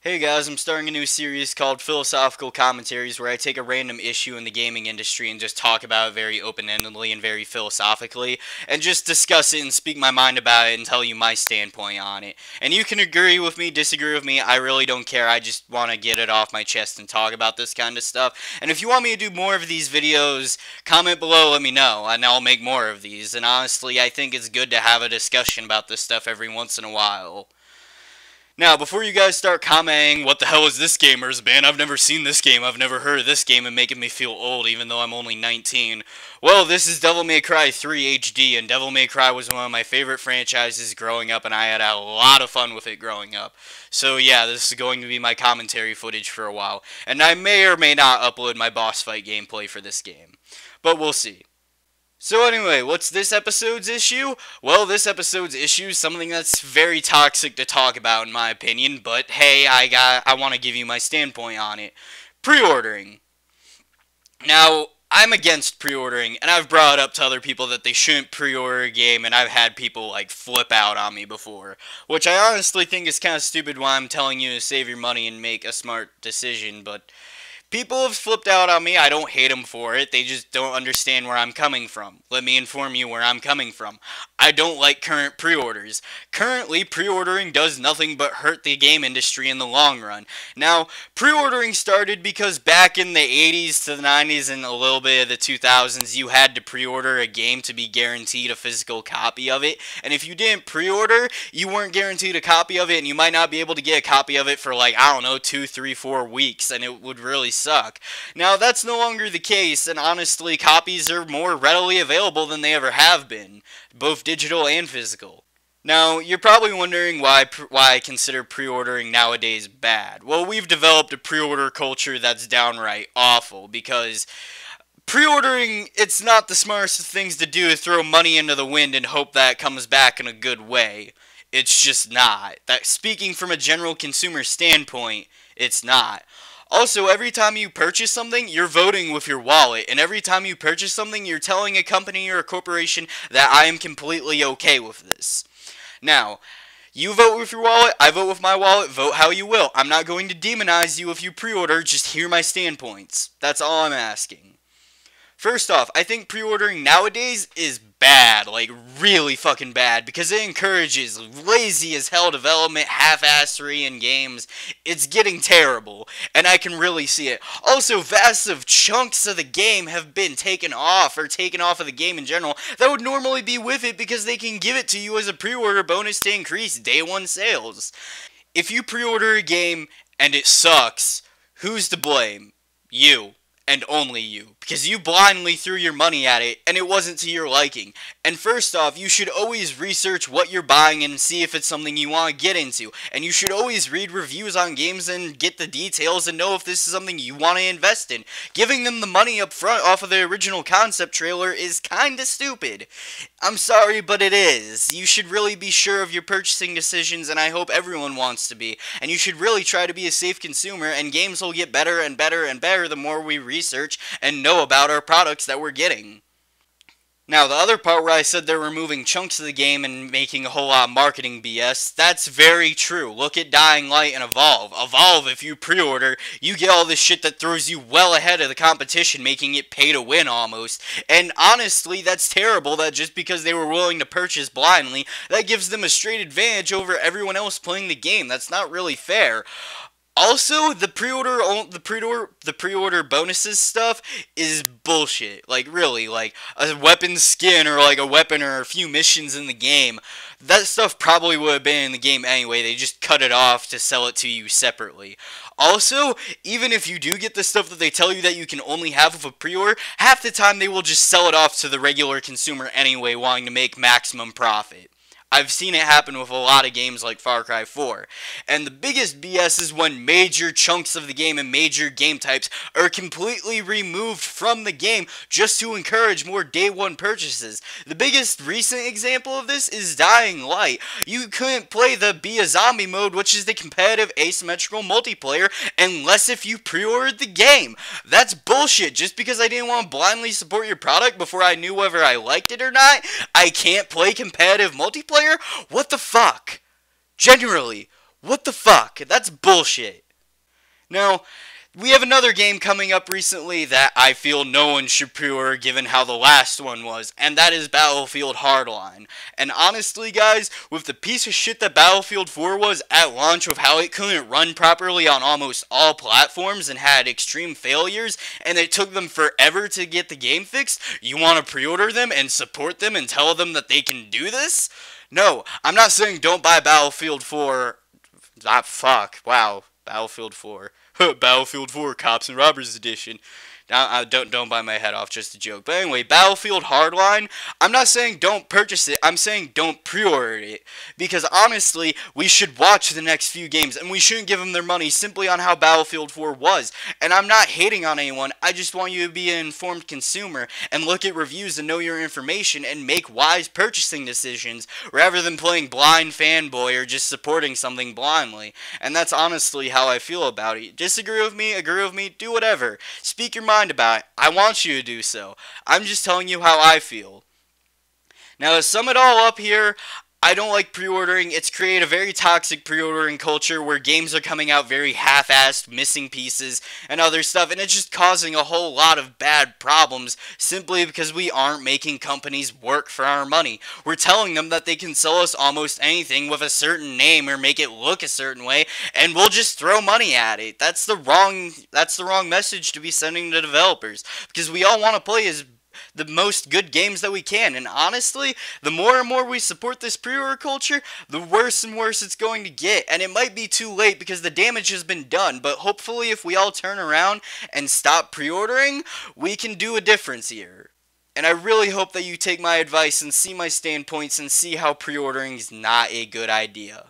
Hey guys, I'm starting a new series called Philosophical Commentaries where I take a random issue in the gaming industry and just talk about it very open-endedly and very philosophically and just discuss it and speak my mind about it and tell you my standpoint on it. And you can agree with me, disagree with me, I really don't care. I just want to get it off my chest and talk about this kind of stuff. And if you want me to do more of these videos, comment below, let me know, and I'll make more of these. And honestly, I think it's good to have a discussion about this stuff every once in a while. Now, before you guys start commenting, what the hell is this gamer's been? I've never seen this game, I've never heard of this game, and making me feel old even though I'm only 19. Well, this is Devil May Cry 3 HD, and Devil May Cry was one of my favorite franchises growing up, and I had a lot of fun with it growing up. So yeah, this is going to be my commentary footage for a while, and I may or may not upload my boss fight gameplay for this game. But we'll see. So anyway, what's this episode's issue? Well, this episode's issue is something that's very toxic to talk about in my opinion, but hey, I want to give you my standpoint on it. Pre-ordering. Now, I'm against pre-ordering, and I've brought up to other people that they shouldn't pre-order a game, and I've had people like flip out on me before, which I honestly think is kind of stupid why I'm telling you to save your money and make a smart decision, but people have flipped out on me. I don't hate them for it. They just don't understand where I'm coming from. Let me inform you where I'm coming from. I don't like current pre-orders. Currently, pre-ordering does nothing but hurt the game industry in the long run. Now, pre-ordering started because back in the 80s to the 90s and a little bit of the 2000s, you had to pre-order a game to be guaranteed a physical copy of it. And if you didn't pre-order, you weren't guaranteed a copy of it, and you might not be able to get a copy of it for like, I don't know, 2, 3, 4 weeks, and it would really suck. Now, that's no longer the case, and honestly, copies are more readily available than they ever have been, both digital and physical. Now, you're probably wondering why I consider pre-ordering nowadays bad. Well, we've developed a pre-order culture that's downright awful, because pre-ordering, it's not the smartest of things to do to throw money into the wind and hope that it comes back in a good way. It's just not. That, speaking from a general consumer standpoint, it's not. Also, every time you purchase something, you're voting with your wallet, and every time you purchase something, you're telling a company or a corporation that I am completely okay with this. Now, you vote with your wallet, I vote with my wallet, vote how you will. I'm not going to demonize you if you pre-order, just hear my standpoints. That's all I'm asking. First off, I think pre-ordering nowadays is bad, like really fucking bad, because it encourages lazy as hell development, half-assery in games. It's getting terrible, and I can really see it. Also, massive chunks of the game have been taken off, or taken off of the game in general, that would normally be with it because they can give it to you as a pre-order bonus to increase day one sales. If you pre-order a game and it sucks, who's to blame? You. And only you, because you blindly threw your money at it, and it wasn't to your liking. And first off, you should always research what you're buying and see if it's something you want to get into. And you should always read reviews on games and get the details and know if this is something you want to invest in. Giving them the money up front off of the original concept trailer is kinda stupid. I'm sorry, but it is. You should really be sure of your purchasing decisions, and I hope everyone wants to be. And you should really try to be a safe consumer, and games will get better and better and better the more we research and know about our products that we're getting. Now, the other part where I said they're removing chunks of the game and making a whole lot of marketing BS, that's very true. Look at Dying Light and Evolve. Evolve, if you pre-order, you get all this shit that throws you well ahead of the competition, making it pay to win almost. And honestly, that's terrible that just because they were willing to purchase blindly, that gives them a straight advantage over everyone else playing the game. That's not really fair. Also, the pre-order bonuses stuff is bullshit. Like, really, like, a weapon skin or, like, a weapon or a few missions in the game, that stuff probably would have been in the game anyway. They just cut it off to sell it to you separately. Also, even if you do get the stuff that they tell you that you can only have with a pre-order, half the time they will just sell it off to the regular consumer anyway, wanting to make maximum profit. I've seen it happen with a lot of games like Far Cry 4. And the biggest BS is when major chunks of the game and major game types are completely removed from the game just to encourage more day one purchases. The biggest recent example of this is Dying Light. You couldn't play the Be a Zombie mode, which is the competitive asymmetrical multiplayer, unless if you pre-ordered the game. That's bullshit. Just because I didn't want to blindly support your product before I knew whether I liked it or not, I can't play competitive multiplayer? What the fuck? Generally, What the fuck? That's bullshit. Now, we have another game coming up recently that I feel no one should pre-order given how the last one was, and that is Battlefield Hardline. And honestly, guys, with the piece of shit that Battlefield 4 was at launch, with how it couldn't run properly on almost all platforms and had extreme failures, and it took them forever to get the game fixed, you want to pre-order them and support them and tell them that they can do this? No, I'm not saying don't buy Battlefield 4. Ah, fuck. Wow. Battlefield 4. Battlefield 4 Cops and Robbers Edition. Now, don't buy my head off, just a joke. But anyway, Battlefield Hardline, I'm not saying don't purchase it, I'm saying don't pre-order it. Because honestly, we should watch the next few games, and we shouldn't give them their money simply on how Battlefield 4 was. And I'm not hating on anyone, I just want you to be an informed consumer, and look at reviews and know your information, and make wise purchasing decisions, rather than playing blind fanboy or just supporting something blindly. And that's honestly how I feel about it. Disagree with me, agree with me, do whatever. Speak your mind about it. I want you to do so. I'm just telling you how I feel. Now, to sum it all up here, I don't like pre-ordering. It's created a very toxic pre-ordering culture where games are coming out very half-assed, missing pieces, and other stuff, and it's just causing a whole lot of bad problems simply because we aren't making companies work for our money. We're telling them that they can sell us almost anything with a certain name or make it look a certain way, and we'll just throw money at it. That's the wrong message to be sending to developers, because we all want to play as the most good games that we can, and honestly, the more and more we support this pre-order culture, the worse and worse it's going to get, and it might be too late because the damage has been done, but hopefully if we all turn around and stop pre-ordering, we can do a difference here. And I really hope that you take my advice and see my standpoints and see how pre-ordering is not a good idea.